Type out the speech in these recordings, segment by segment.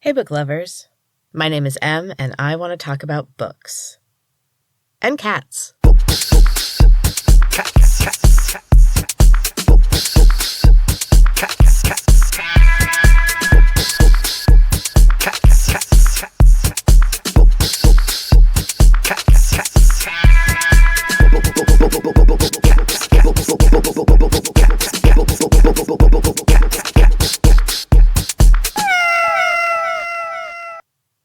Hey, book lovers. My name is Em, and I want to talk about books. And cats.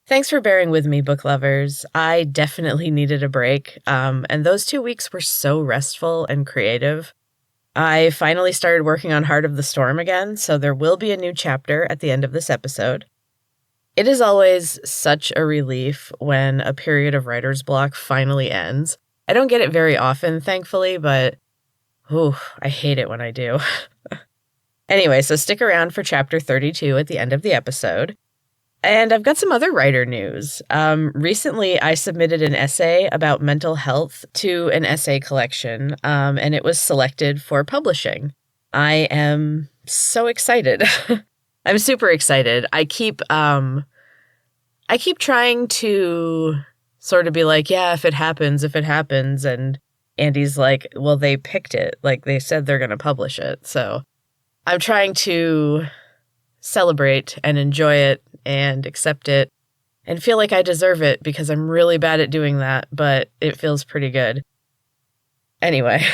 Thanks for bearing with me, book lovers. I definitely needed a break, and those 2 weeks were so restful and creative. I finally started working on Heart of the Storm again, so there will be a new chapter at the end of this episode. It is always such a relief when a period of writer's block finally ends. I don't get it very often, thankfully, but I hate it when I do. Anyway, so stick around for chapter 32 at the end of the episode. And I've got some other writer news. Recently, I submitted an essay about mental health to an essay collection, and it was selected for publishing. I am so excited. I'm super excited. I keep trying to sort of be like, yeah, if it happens. And Andy's like, well, they picked it. Like, they said they're going to publish it. So I'm trying to celebrate and enjoy it and accept it and feel like I deserve it because I'm really bad at doing that, but it feels pretty good. Anyway,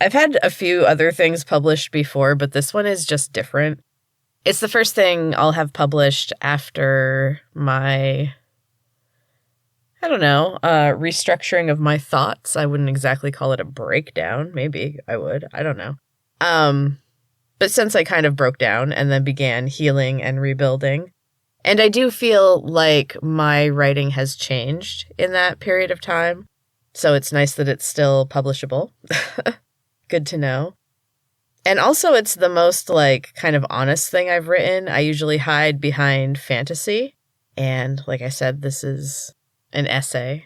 I've had a few other things published before, but this one is just different. It's the first thing I'll have published after my, restructuring of my thoughts. I wouldn't exactly call it a breakdown. Maybe I would. I don't know. But since I kind of broke down and then began healing and rebuilding, and I do feel like my writing has changed in that period of time, so it's nice that it's still publishable. Good to know. And also it's the most kind of honest thing I've written. I usually hide behind fantasy, and like I said, this is an essay.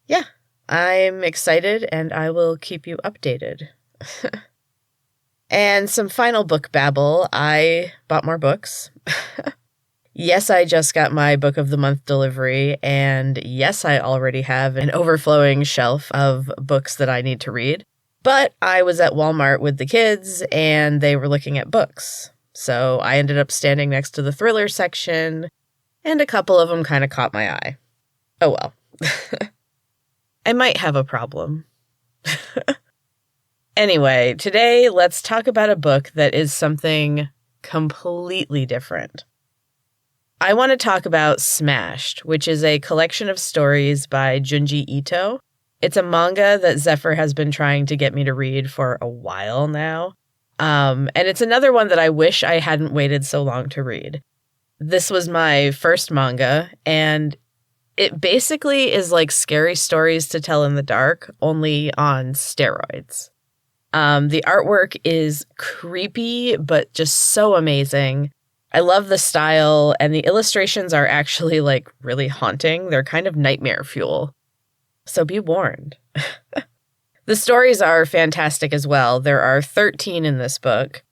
Yeah, I'm excited and I will keep you updated. And some final book babble. I bought more books. Yes, I just got my book of the month delivery, and yes, I already have an overflowing shelf of books that I need to read. But I was at Walmart with the kids, and they were looking at books. So I ended up standing next to the thriller section, and a couple of them kind of caught my eye. Oh well. I might have a problem. Anyway, today let's talk about a book that is something completely different. I want to talk about Smashed, which is a collection of stories by Junji Ito. It's a manga that Zephyr has been trying to get me to read for a while now. And it's another one that I wish I hadn't waited so long to read. This was my first manga, and it basically is like scary stories to tell in the dark, only on steroids. The artwork is creepy, but just so amazing. I love the style, and the illustrations are actually really haunting. They're kind of nightmare fuel. So be warned. The stories are fantastic as well. There are 13 in this book.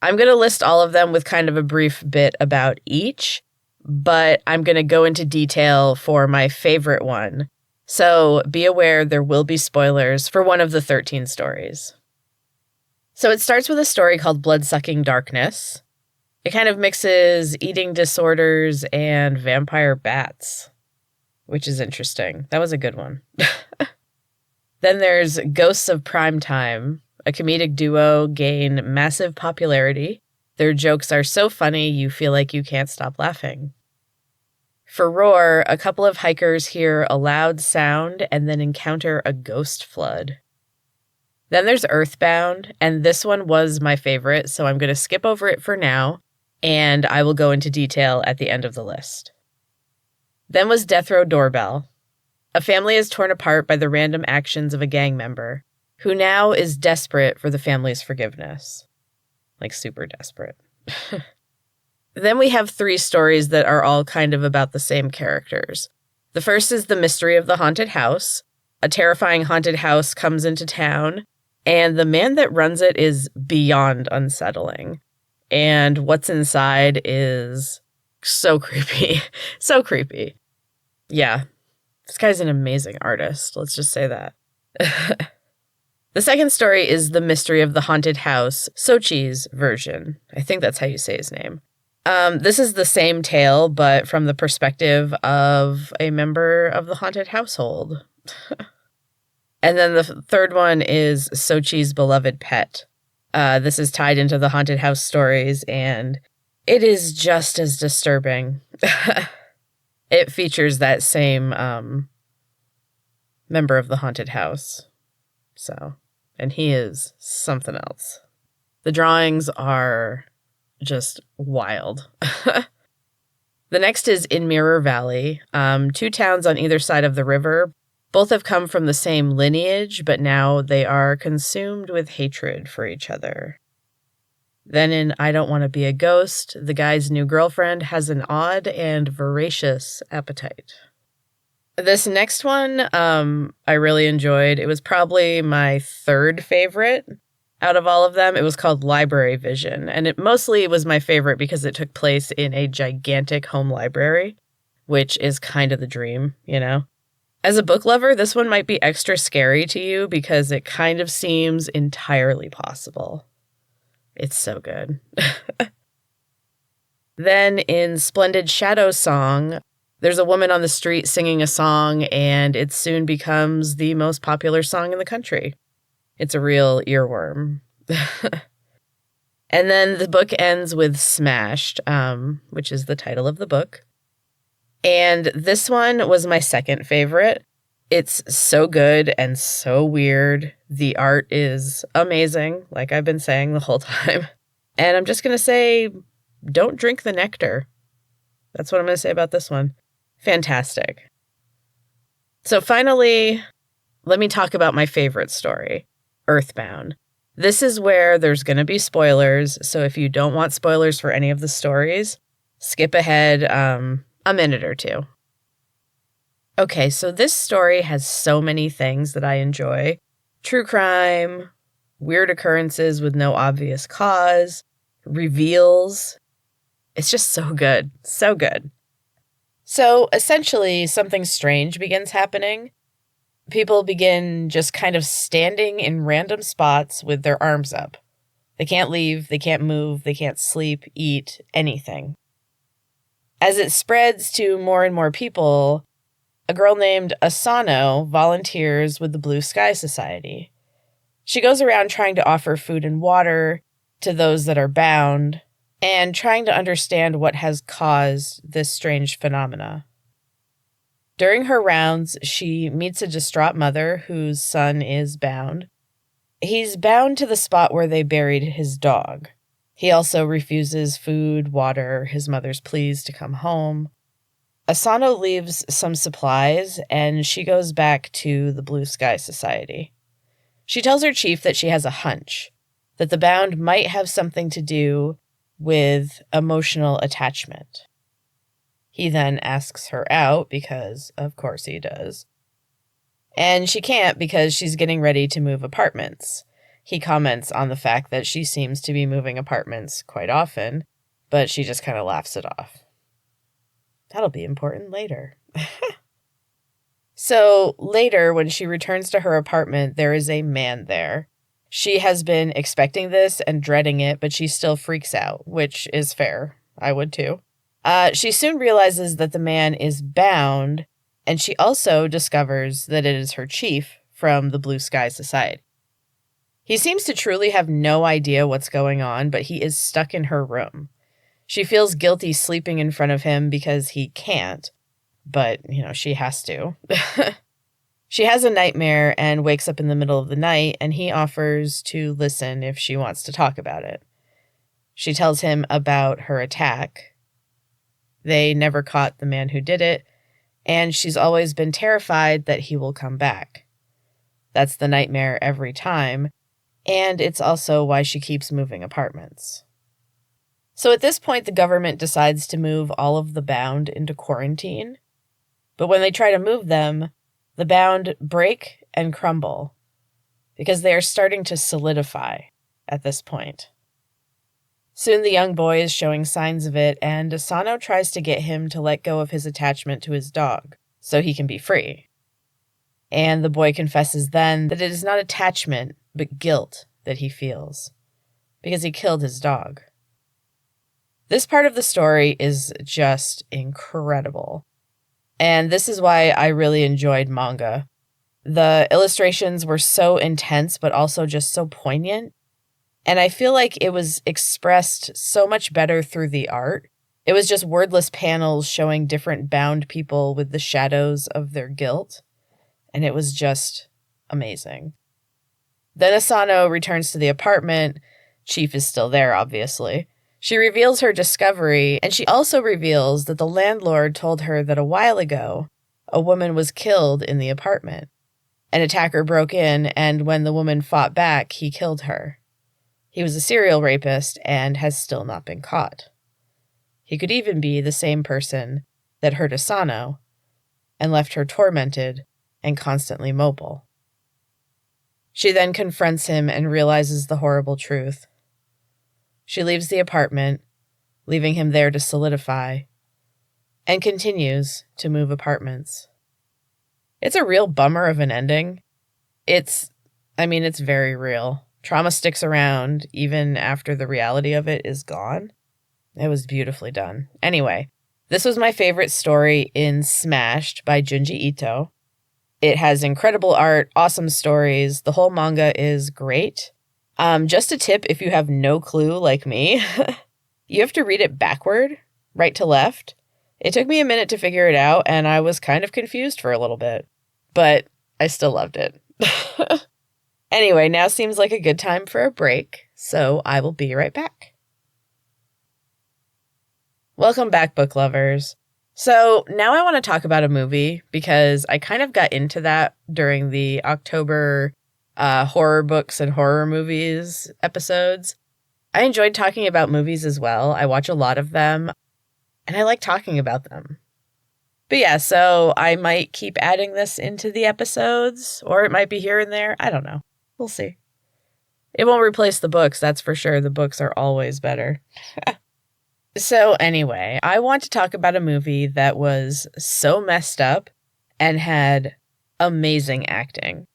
I'm going to list all of them with kind of a brief bit about each, but I'm going to go into detail for my favorite one. So be aware there will be spoilers for one of the 13 stories. So it starts with a story called Blood-Sucking Darkness. It kind of mixes eating disorders and vampire bats, which is interesting. That was a good one. Then there's Ghosts of Primetime. A comedic duo gain massive popularity. Their jokes are so funny you feel like you can't stop laughing. For Roar, a couple of hikers hear a loud sound and then encounter a ghost flood. Then there's Earthbound, and this one was my favorite, so I'm going to skip over it for now, and I will go into detail at the end of the list. Then was Death Row Doorbell. A family is torn apart by the random actions of a gang member, who now is desperate for the family's forgiveness. Super desperate. Then we have 3 stories that are all kind of about the same characters. The first is The Mystery of the Haunted House. A terrifying haunted house comes into town, and the man that runs it is beyond unsettling. And what's inside is So creepy. So creepy. Yeah. This guy's an amazing artist. Let's just say that. The second story is The Mystery of the Haunted House, Sochi's version. I think that's how you say his name. This is the same tale, but from the perspective of a member of the haunted household. And then the third one is Sochi's Beloved Pet. This is tied into the haunted house stories, and it is just as disturbing. It features that same member of the haunted house. And he is something else. The drawings are just wild. The next is In Mirror Valley. 2 towns on either side of the river. Both have come from the same lineage, but now they are consumed with hatred for each other. Then in I Don't Want to Be a Ghost, the guy's new girlfriend has an odd and voracious appetite. This next one, I really enjoyed. It was probably my third favorite out of all of them. It was called Library Vision, and it mostly was my favorite because it took place in a gigantic home library, which is kind of the dream, you know? As a book lover, this one might be extra scary to you because it kind of seems entirely possible. It's so good. Then in Splendid Shadow Song, there's a woman on the street singing a song, and it soon becomes the most popular song in the country. It's a real earworm. And then the book ends with Smashed, which is the title of the book. And this one was my second favorite. It's so good and so weird. The art is amazing, like I've been saying the whole time. And I'm just going to say, don't drink the nectar. That's what I'm going to say about this one. Fantastic. So finally, let me talk about my favorite story, Earthbound. This is where there's going to be spoilers, so if you don't want spoilers for any of the stories, skip ahead a minute or two. Okay, so this story has so many things that I enjoy. True crime, weird occurrences with no obvious cause, reveals. It's just so good. So good. So essentially, something strange begins happening. People begin just kind of standing in random spots with their arms up. They can't leave, they can't move, they can't sleep, eat, anything. As it spreads to more and more people, a girl named Asano volunteers with the Blue Sky Society. She goes around trying to offer food and water to those that are bound and trying to understand what has caused this strange phenomena. During her rounds, she meets a distraught mother whose son is bound. He's bound to the spot where they buried his dog. He also refuses food, water, his mother's pleas to come home. Asano leaves some supplies, and she goes back to the Blue Sky Society. She tells her chief that she has a hunch, that the bound might have something to do with emotional attachment. He then asks her out, because of course he does. And she can't because she's getting ready to move apartments. He comments on the fact that she seems to be moving apartments quite often, but she just kind of laughs it off. That'll be important later. So later, when she returns to her apartment, there is a man there. She has been expecting this and dreading it, but she still freaks out, which is fair. I would too. She soon realizes that the man is bound, and she also discovers that it is her chief from the Blue Sky Society. He seems to truly have no idea what's going on, but he is stuck in her room. She feels guilty sleeping in front of him because he can't, but, she has to. She has a nightmare and wakes up in the middle of the night, and he offers to listen if she wants to talk about it. She tells him about her attack. They never caught the man who did it, and she's always been terrified that he will come back. That's the nightmare every time, and it's also why she keeps moving apartments. So at this point, the government decides to move all of the bound into quarantine, but when they try to move them, the bound break and crumble because they are starting to solidify at this point. Soon the young boy is showing signs of it, and Asano tries to get him to let go of his attachment to his dog so he can be free. And the boy confesses then that it is not attachment, but guilt that he feels, because he killed his dog. This part of the story is just incredible. And this is why I really enjoyed manga. The illustrations were so intense, but also just so poignant. And I feel like it was expressed so much better through the art. It was just wordless panels showing different bound people with the shadows of their guilt. And it was just amazing. Then Asano returns to the apartment. Chief is still there, obviously. She reveals her discovery, and she also reveals that the landlord told her that a while ago, a woman was killed in the apartment. An attacker broke in, and when the woman fought back, he killed her. He was a serial rapist and has still not been caught. He could even be the same person that hurt Asano and left her tormented and constantly mobile. She then confronts him and realizes the horrible truth. She leaves the apartment, leaving him there to solidify, and continues to move apartments. It's a real bummer of an ending. It's very real. Trauma sticks around even after the reality of it is gone. It was beautifully done. Anyway, this was my favorite story in Smashed by Junji Ito. It has incredible art, awesome stories. The whole manga is great. Just a tip if you have no clue like me, you have to read it backward, right to left. It took me a minute to figure it out, and I was kind of confused for a little bit, but I still loved it. Anyway, now seems like a good time for a break, so I will be right back. Welcome back, book lovers. So now I want to talk about a movie because I kind of got into that during the October horror books and horror movies episodes. I enjoyed talking about movies as well. I watch a lot of them, and I like talking about them. But yeah, so I might keep adding this into the episodes, or it might be here and there. I don't know. We'll see. It won't replace the books, that's for sure. The books are always better. So anyway, I want to talk about a movie that was so messed up and had amazing acting.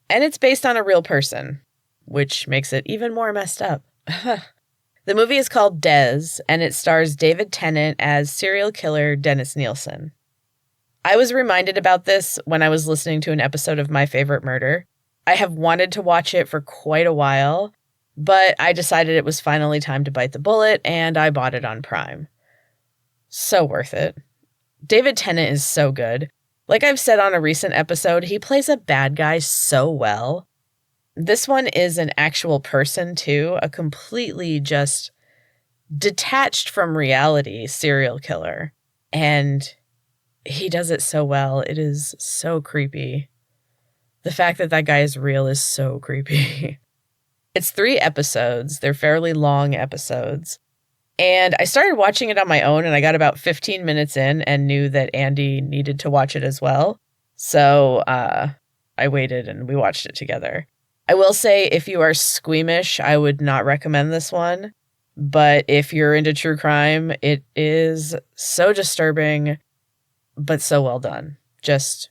And it's based on a real person, which makes it even more messed up. The movie is called Des, and it stars David Tennant as serial killer Dennis Nielsen. I was reminded about this when I was listening to an episode of My Favorite Murder. I have wanted to watch it for quite a while, but I decided it was finally time to bite the bullet, and I bought it on Prime. So worth it. David Tennant is so good. Like I've said on a recent episode, he plays a bad guy so well. This one is an actual person, too, a completely just detached from reality serial killer. And he does it so well. It is so creepy. The fact that that guy is real is so creepy. It's 3 episodes. They're fairly long episodes. And I started watching it on my own, and I got about 15 minutes in and knew that Andy needed to watch it as well. So I waited and we watched it together. I will say, if you are squeamish, I would not recommend this one. But if you're into true crime, it is so disturbing, but so well done. Just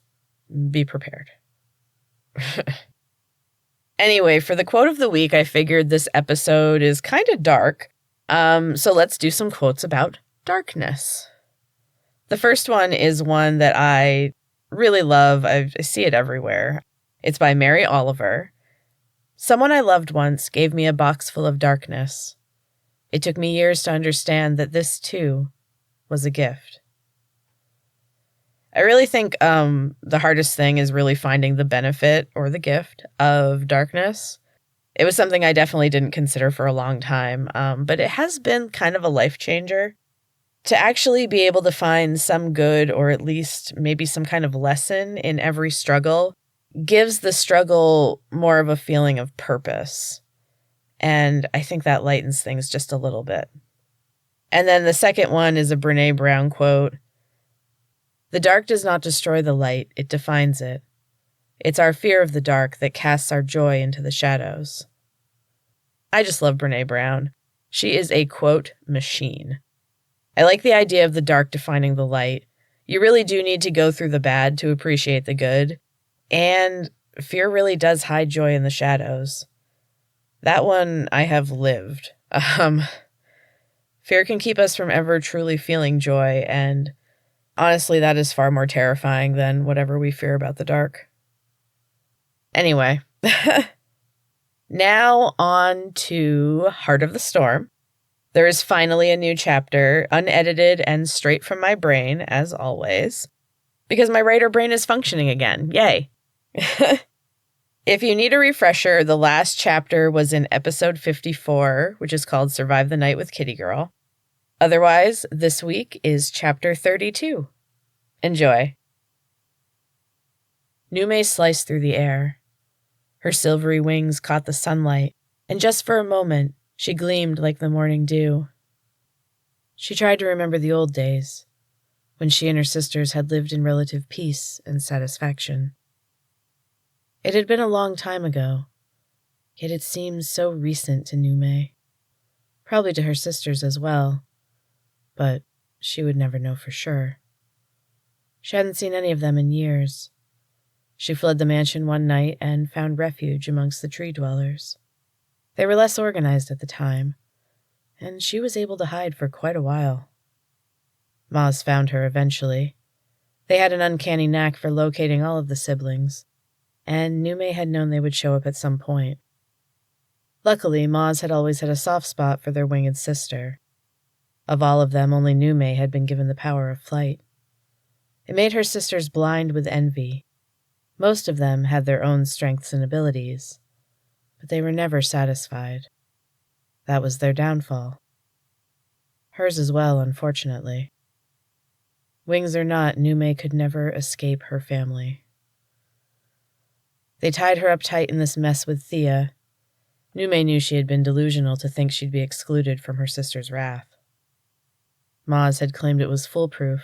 be prepared. Anyway, for the quote of the week, I figured this episode is kind of dark. So let's do some quotes about darkness. The first one is one that I really love. I see it everywhere. It's by Mary Oliver. Someone I loved once gave me a box full of darkness. It took me years to understand that this, too, was a gift. I really think the hardest thing is really finding the benefit or the gift of darkness. It was something I definitely didn't consider for a long time, but it has been kind of a life changer. To actually be able to find some good or at least maybe some kind of lesson in every struggle gives the struggle more of a feeling of purpose. And I think that lightens things just a little bit. And then the second one is a Brené Brown quote. The dark does not destroy the light, it defines it. It's our fear of the dark that casts our joy into the shadows. I just love Brené Brown. She is a, quote, machine. I like the idea of the dark defining the light. You really do need to go through the bad to appreciate the good. And fear really does hide joy in the shadows. That one I have lived. Fear can keep us from ever truly feeling joy, and honestly, that is far more terrifying than whatever we fear about the dark. Anyway, now on to Heart of the Storm. There is finally a new chapter, unedited and straight from my brain, as always, because my writer brain is functioning again. Yay. If you need a refresher, the last chapter was in episode 54, which is called Survive the Night with Kitty Girl. Otherwise, this week is chapter 32. Enjoy. Nume sliced through the air. Her silvery wings caught the sunlight, and just for a moment, she gleamed like the morning dew. She tried to remember the old days, when she and her sisters had lived in relative peace and satisfaction. It had been a long time ago, yet it seemed so recent to Nume. Probably to her sisters as well, but she would never know for sure. She hadn't seen any of them in years. She fled the mansion one night and found refuge amongst the tree dwellers. They were less organized at the time, and she was able to hide for quite a while. Maz found her eventually. They had an uncanny knack for locating all of the siblings, and Nume had known they would show up at some point. Luckily, Maz had always had a soft spot for their winged sister. Of all of them, only Nume had been given the power of flight. It made her sisters blind with envy. Most of them had their own strengths and abilities, but they were never satisfied. That was their downfall. Hers as well, unfortunately. Wings or not, Nume could never escape her family. They tied her up tight in this mess with Thea. Nume knew she had been delusional to think she'd be excluded from her sister's wrath. Maz had claimed it was foolproof.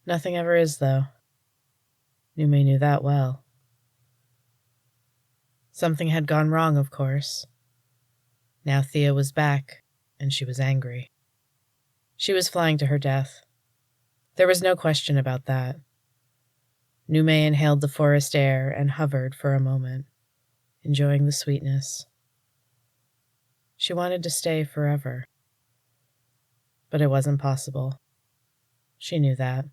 Nothing ever is, though. Nume knew that well. Something had gone wrong, of course. Now Thea was back, and she was angry. She was flying to her death. There was no question about that. Nume inhaled the forest air and hovered for a moment, enjoying the sweetness. She wanted to stay forever. But it wasn't possible. She knew that.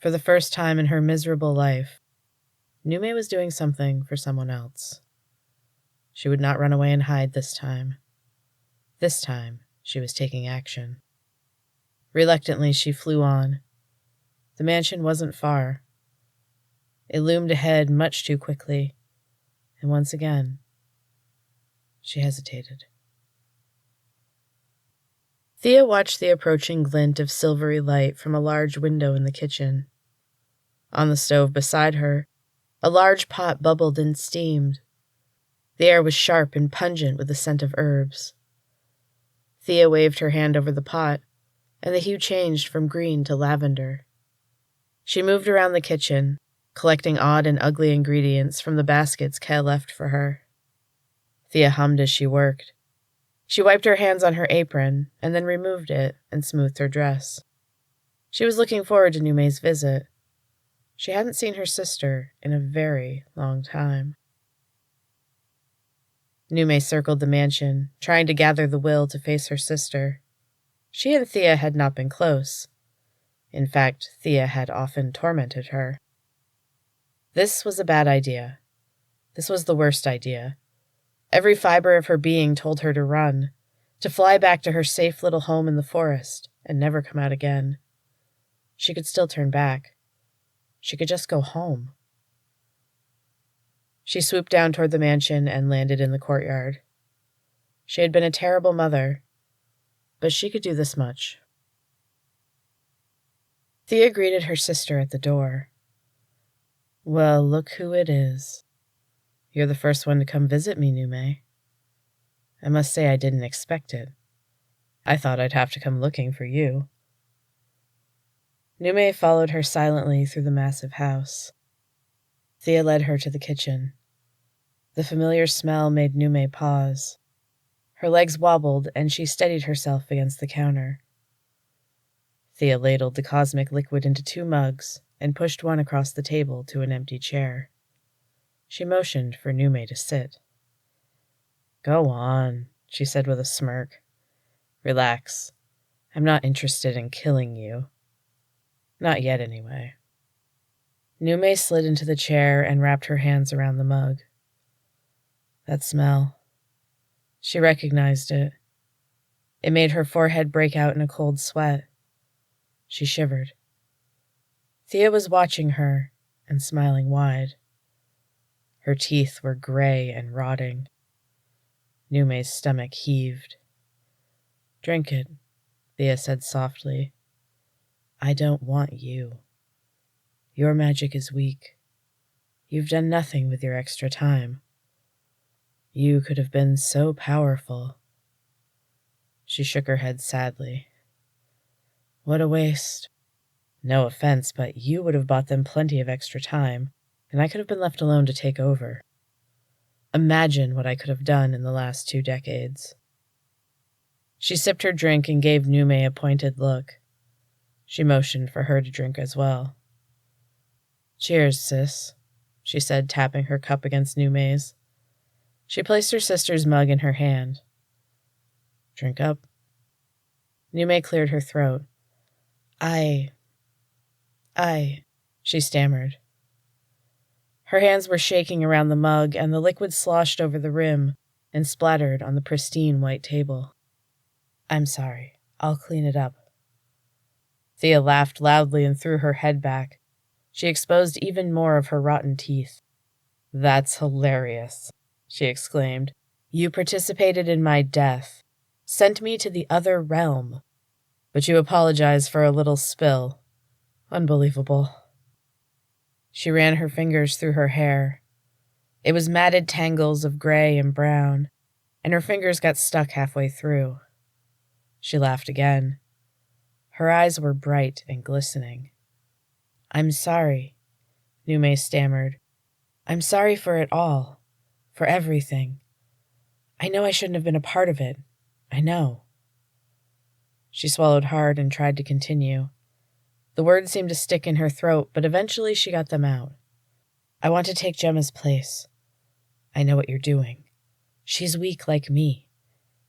For the first time in her miserable life, Nume was doing something for someone else. She would not run away and hide this time. This time, she was taking action. Reluctantly, she flew on. The mansion wasn't far. It loomed ahead much too quickly, and once again, she hesitated. Thea watched the approaching glint of silvery light from a large window in the kitchen. On the stove beside her, a large pot bubbled and steamed. The air was sharp and pungent with the scent of herbs. Thea waved her hand over the pot, and the hue changed from green to lavender. She moved around the kitchen, collecting odd and ugly ingredients from the baskets Kel left for her. Thea hummed as she worked. She wiped her hands on her apron, and then removed it and smoothed her dress. She was looking forward to Nume's visit. She hadn't seen her sister in a very long time. Nume circled the mansion, trying to gather the will to face her sister. She and Thea had not been close. In fact, Thea had often tormented her. This was a bad idea. This was the worst idea. Every fiber of her being told her to run, to fly back to her safe little home in the forest and never come out again. She could still turn back. She could just go home. She swooped down toward the mansion and landed in the courtyard. She had been a terrible mother, but she could do this much. Thea greeted her sister at the door. "Well, look who it is. You're the first one to come visit me, Nume. I must say I didn't expect it. I thought I'd have to come looking for you." Nume followed her silently through the massive house. Thea led her to the kitchen. The familiar smell made Nume pause. Her legs wobbled, and she steadied herself against the counter. Thea ladled the cosmic liquid into 2 mugs and pushed one across the table to an empty chair. She motioned for Nume to sit. "Go on," she said with a smirk. "Relax. I'm not interested in killing you. Not yet, anyway." Nume slid into the chair and wrapped her hands around the mug. That smell. She recognized it. It made her forehead break out in a cold sweat. She shivered. Thea was watching her and smiling wide. Her teeth were gray and rotting. Nume's stomach heaved. "Drink it," Thea said softly. "I don't want you. Your magic is weak. You've done nothing with your extra time. You could have been so powerful." She shook her head sadly. "What a waste. No offense, but you would have bought them plenty of extra time, and I could have been left alone to take over. Imagine what I could have done in the last 2 decades. She sipped her drink and gave Nume a pointed look. She motioned for her to drink as well. "Cheers, sis," she said, tapping her cup against Nume's. She placed her sister's mug in her hand. "Drink up." Nume cleared her throat. I, she stammered. Her hands were shaking around the mug, and the liquid sloshed over the rim and splattered on the pristine white table. "I'm sorry. I'll clean it up." Thea laughed loudly and threw her head back. She exposed even more of her rotten teeth. "That's hilarious," she exclaimed. "You participated in my death, sent me to the other realm, but you apologize for a little spill. Unbelievable." She ran her fingers through her hair. It was matted tangles of gray and brown, and her fingers got stuck halfway through. She laughed again. Her eyes were bright and glistening. "I'm sorry," Nume stammered. "I'm sorry for it all. For everything. I know I shouldn't have been a part of it. I know." She swallowed hard and tried to continue. The words seemed to stick in her throat, but eventually she got them out. "I want to take Gemma's place. I know what you're doing. She's weak like me.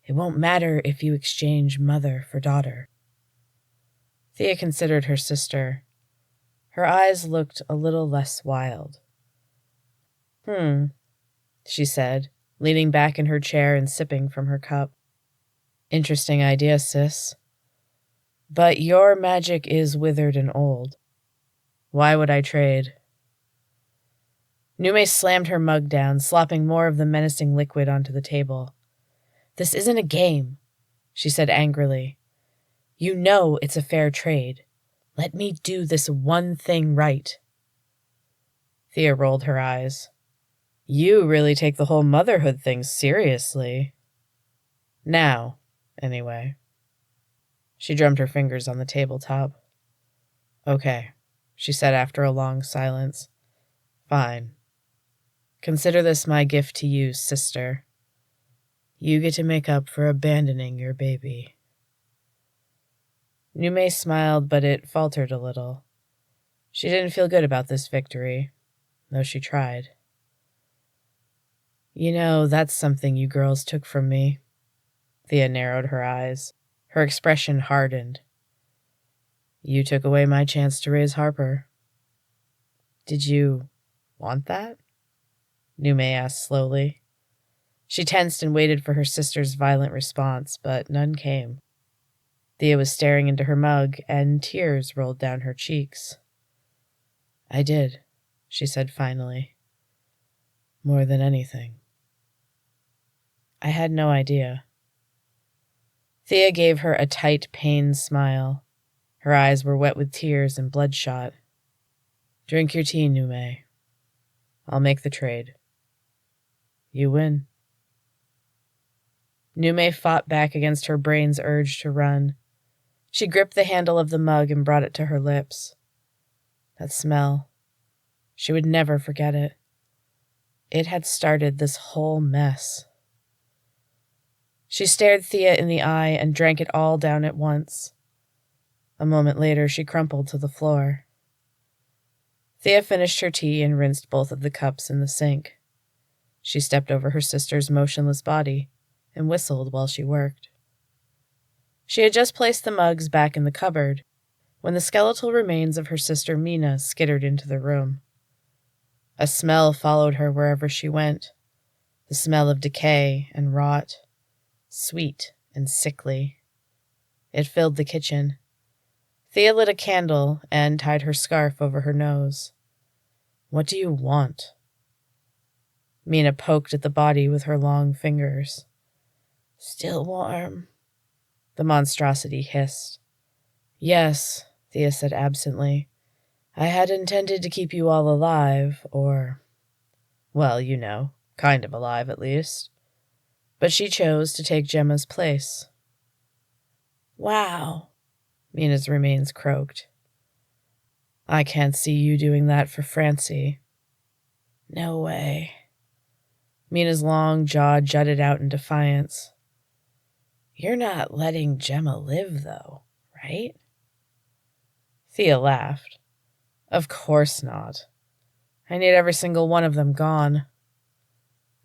It won't matter if you exchange mother for daughter." Thea considered her sister. Her eyes looked a little less wild. She said, leaning back in her chair and sipping from her cup. "Interesting idea, sis. But your magic is withered and old. Why would I trade?" Nume slammed her mug down, slopping more of the menacing liquid onto the table. "This isn't a game," she said angrily. "You know it's a fair trade. Let me do this one thing right." Thea rolled her eyes. "You really take the whole motherhood thing seriously. Now, anyway." She drummed her fingers on the tabletop. "Okay," she said after a long silence. "Fine. Consider this my gift to you, sister. You get to make up for abandoning your baby." Nume smiled, but it faltered a little. She didn't feel good about this victory, though she tried. "You know, that's something you girls took from me." Thea narrowed her eyes. Her expression hardened. "You took away my chance to raise Harper." "Did you want that?" Nume asked slowly. She tensed and waited for her sister's violent response, but none came. Thea was staring into her mug, and tears rolled down her cheeks. "I did," she said finally. "More than anything." "I had no idea." Thea gave her a tight, pained smile. Her eyes were wet with tears and bloodshot. "Drink your tea, Nume. I'll make the trade. You win." Nume fought back against her brain's urge to run. She gripped the handle of the mug and brought it to her lips. That smell. She would never forget it. It had started this whole mess. She stared Thea in the eye and drank it all down at once. A moment later, she crumpled to the floor. Thea finished her tea and rinsed both of the cups in the sink. She stepped over her sister's motionless body and whistled while she worked. She had just placed the mugs back in the cupboard when the skeletal remains of her sister Mina skittered into the room. A smell followed her wherever she went, the smell of decay and rot, sweet and sickly. It filled the kitchen. Thea lit a candle and tied her scarf over her nose. "What do you want?" Mina poked at the body with her long fingers. "Still warm," the monstrosity hissed. "Yes," Thea said absently. "I had intended to keep you all alive, or, well, you know, kind of alive at least. But she chose to take Gemma's place." "Wow," Mina's remains croaked. "I can't see you doing that for Francie." "No way." Mina's long jaw jutted out in defiance. "You're not letting Gemma live, though, right?" Thea laughed. "Of course not. I need every single one of them gone.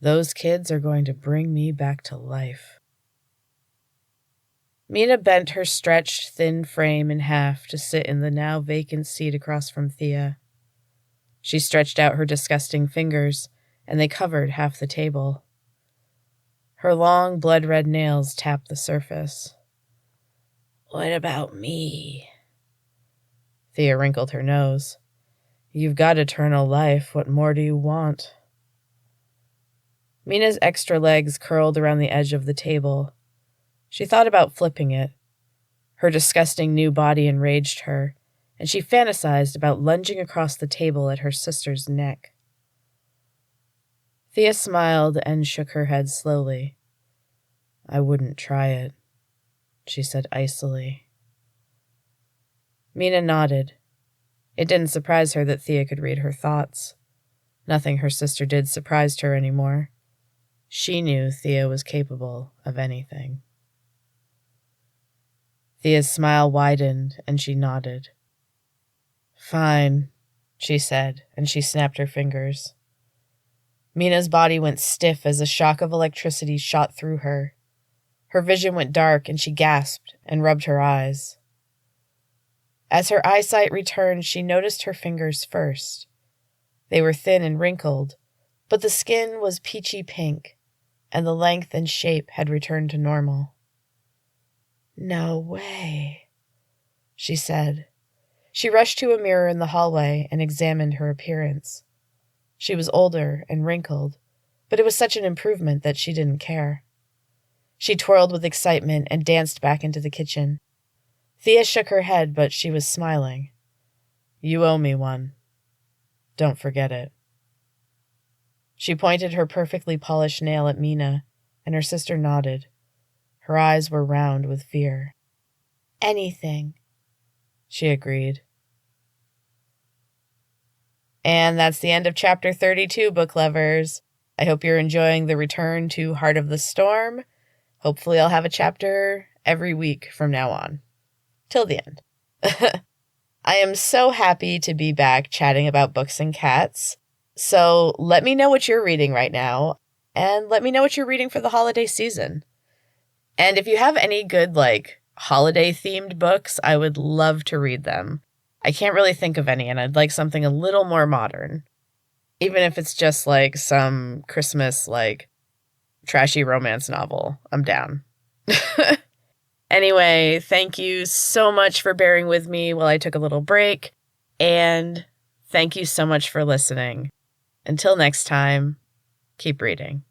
Those kids are going to bring me back to life." Mina bent her stretched, thin frame in half to sit in the now vacant seat across from Thea. She stretched out her disgusting fingers, and they covered half the table. Her long, blood-red nails tapped the surface. "What about me?" Thea wrinkled her nose. "You've got eternal life. What more do you want?" Mina's extra legs curled around the edge of the table. She thought about flipping it. Her disgusting new body enraged her, and she fantasized about lunging across the table at her sister's neck. Thea smiled and shook her head slowly. "I wouldn't try it," she said icily. Mina nodded. It didn't surprise her that Thea could read her thoughts. Nothing her sister did surprised her anymore. She knew Thea was capable of anything. Thea's smile widened, and she nodded. "Fine," she said, and she snapped her fingers. Mina's body went stiff as a shock of electricity shot through her. Her vision went dark, and she gasped and rubbed her eyes. As her eyesight returned, she noticed her fingers first. They were thin and wrinkled, but the skin was peachy pink, and the length and shape had returned to normal. "No way," she said. She rushed to a mirror in the hallway and examined her appearance. She was older and wrinkled, but it was such an improvement that she didn't care. She twirled with excitement and danced back into the kitchen. Thea shook her head, but she was smiling. "You owe me one. Don't forget it." She pointed her perfectly polished nail at Mina, and her sister nodded. Her eyes were round with fear. "Anything," she agreed. And that's the end of Chapter 32, book lovers. I hope you're enjoying the return to Heart of the Storm. Hopefully I'll have a chapter every week from now on. Till the end. I am so happy to be back chatting about books and cats. So let me know what you're reading right now, and let me know what you're reading for the holiday season. And if you have any good, holiday-themed books, I would love to read them. I can't really think of any, and I'd like something a little more modern. Even if it's just, some Christmas, trashy romance novel. I'm down. Anyway, thank you so much for bearing with me while I took a little break, and thank you so much for listening. Until next time, keep reading.